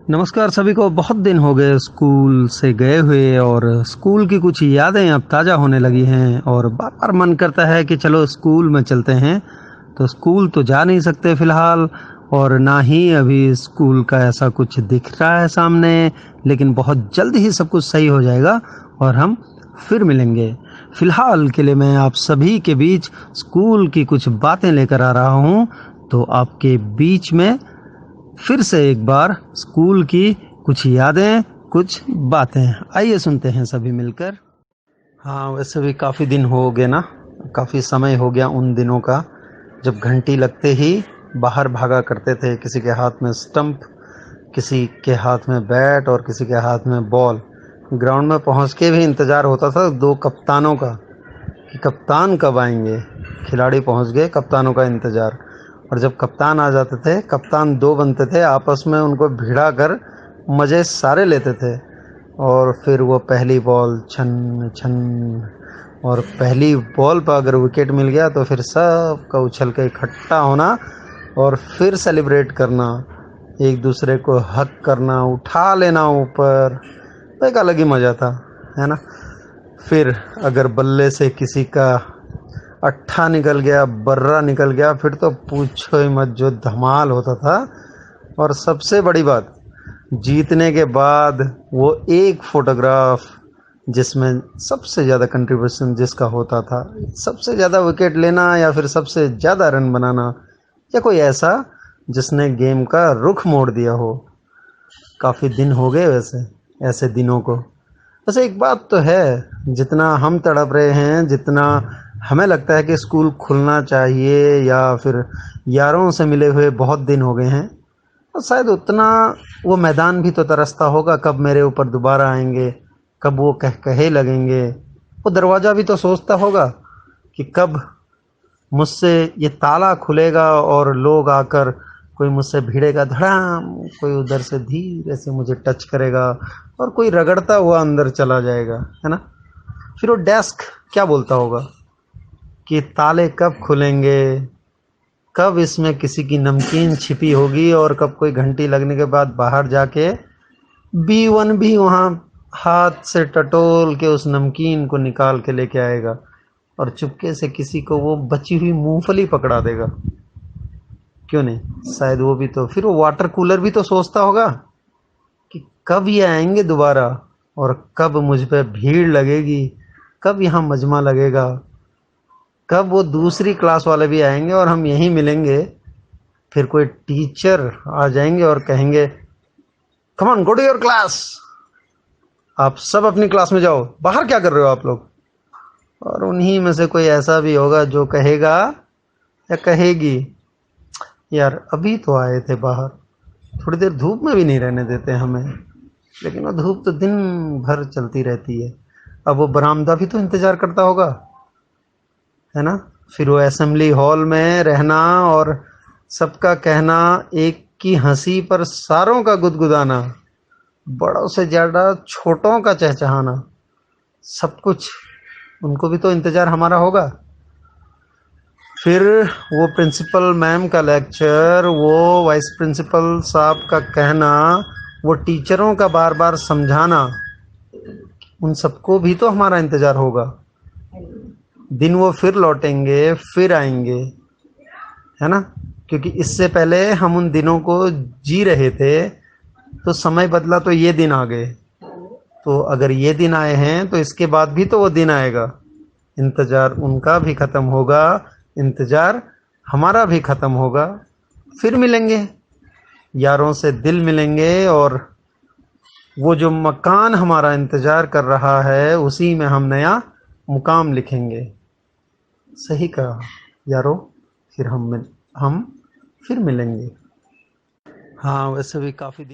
नमस्कार सभी को। बहुत दिन हो गए स्कूल से गए हुए और स्कूल की कुछ यादें अब ताज़ा होने लगी हैं और बार बार मन करता है कि चलो स्कूल में चलते हैं। तो स्कूल तो जा नहीं सकते फ़िलहाल और ना ही अभी स्कूल का ऐसा कुछ दिख रहा है सामने, लेकिन बहुत जल्द ही सब कुछ सही हो जाएगा और हम फिर मिलेंगे। फ़िलहाल के लिए मैं आप सभी के बीच स्कूल की कुछ बातें लेकर आ रहा हूँ। तो आपके बीच में फिर से एक बार स्कूल की कुछ यादें, कुछ बातें, आइए सुनते हैं सभी मिलकर। हाँ, वैसे भी काफ़ी दिन हो गए ना, काफ़ी समय हो गया उन दिनों का जब घंटी लगते ही बाहर भागा करते थे। किसी के हाथ में स्टंप, किसी के हाथ में बैट और किसी के हाथ में बॉल। ग्राउंड में पहुंच के भी इंतज़ार होता था दो कप्तानों का कि कप्तान कब आएंगे। खिलाड़ी पहुंच गए, कप्तानों का इंतज़ार। और जब कप्तान आ जाते थे, कप्तान दो बनते थे, आपस में उनको भिड़ा कर मज़े सारे लेते थे। और फिर वो पहली बॉल छन छन, और पहली बॉल पर अगर विकेट मिल गया तो फिर सबका उछल के इकट्ठा होना और फिर सेलिब्रेट करना, एक दूसरे को हक करना, उठा लेना ऊपर। एक अलग ही मज़ा था, है ना। फिर अगर बल्ले से किसी का अट्ठा निकल गया, बर्रा निकल गया, फिर तो पूछो ही मत, जो धमाल होता था। और सबसे बड़ी बात, जीतने के बाद वो एक फोटोग्राफ जिसमें सबसे ज़्यादा कंट्रीब्यूशन जिसका होता था, सबसे ज़्यादा विकेट लेना या फिर सबसे ज़्यादा रन बनाना, या कोई ऐसा जिसने गेम का रुख मोड़ दिया हो। काफ़ी दिन हो गए वैसे ऐसे दिनों को। वैसे एक बात तो है, जितना हम तड़प रहे हैं, जितना हमें लगता है कि स्कूल खुलना चाहिए या फिर यारों से मिले हुए बहुत दिन हो गए हैं, और शायद उतना वो मैदान भी तो तरसता होगा कब मेरे ऊपर दोबारा आएंगे, कब वो कह कहे लगेंगे। वो दरवाज़ा भी तो सोचता होगा कि कब मुझसे ये ताला खुलेगा और लोग आकर, कोई मुझसे भिड़ेगा धड़ाम, कोई उधर से धीरे से मुझे टच करेगा और कोई रगड़ता हुआ अंदर चला जाएगा, है ना। फिर वो डेस्क क्या बोलता होगा कि ताले कब खुलेंगे, कब इसमें किसी की नमकीन छिपी होगी और कब कोई घंटी लगने के बाद बाहर जाके B1 भी वहाँ हाथ से टटोल के उस नमकीन को निकाल के लेके आएगा और चुपके से किसी को वो बची हुई मूंगफली पकड़ा देगा। क्यों नहीं, शायद वो भी तो। फिर वो वाटर कूलर भी तो सोचता होगा कि कब ये आएंगे दोबारा और कब मुझ पे भीड़ लगेगी, कब यहाँ मजमा लगेगा, कब वो दूसरी क्लास वाले भी आएंगे और हम यहीं मिलेंगे। फिर कोई टीचर आ जाएंगे और कहेंगे, come on go to your class, आप सब अपनी क्लास में जाओ, बाहर क्या कर रहे हो आप लोग। और उन्हीं में से कोई ऐसा भी होगा जो कहेगा या कहेगी, यार अभी तो आए थे बाहर, थोड़ी देर धूप में भी नहीं रहने देते हमें। लेकिन वो धूप तो दिन भर चलती रहती है। अब वो बरामदा भी तो इंतजार करता होगा, है ना। फिर वो असेंबली हॉल में रहना और सबका कहना, एक की हंसी पर सारों का गुदगुदाना, बड़ों से ज़्यादा छोटों का चहचहाना, सब कुछ उनको भी तो इंतज़ार हमारा होगा। फिर वो प्रिंसिपल मैम का लेक्चर, वो वाइस प्रिंसिपल साहब का कहना, वो टीचरों का बार बार समझाना, उन सबको भी तो हमारा इंतज़ार होगा। दिन वो फिर लौटेंगे, फिर आएंगे, है ना। क्योंकि इससे पहले हम उन दिनों को जी रहे थे, तो समय बदला तो ये दिन आ गए। तो अगर ये दिन आए हैं तो इसके बाद भी तो वो दिन आएगा। इंतज़ार उनका भी ख़त्म होगा, इंतज़ार हमारा भी ख़त्म होगा। फिर मिलेंगे, यारों से दिल मिलेंगे और वो जो मकान हमारा इंतज़ार कर रहा है उसी में हम नया मुकाम लिखेंगे। सही कहा यारों। फिर हम फिर मिलेंगे। हाँ, वैसे भी काफ़ी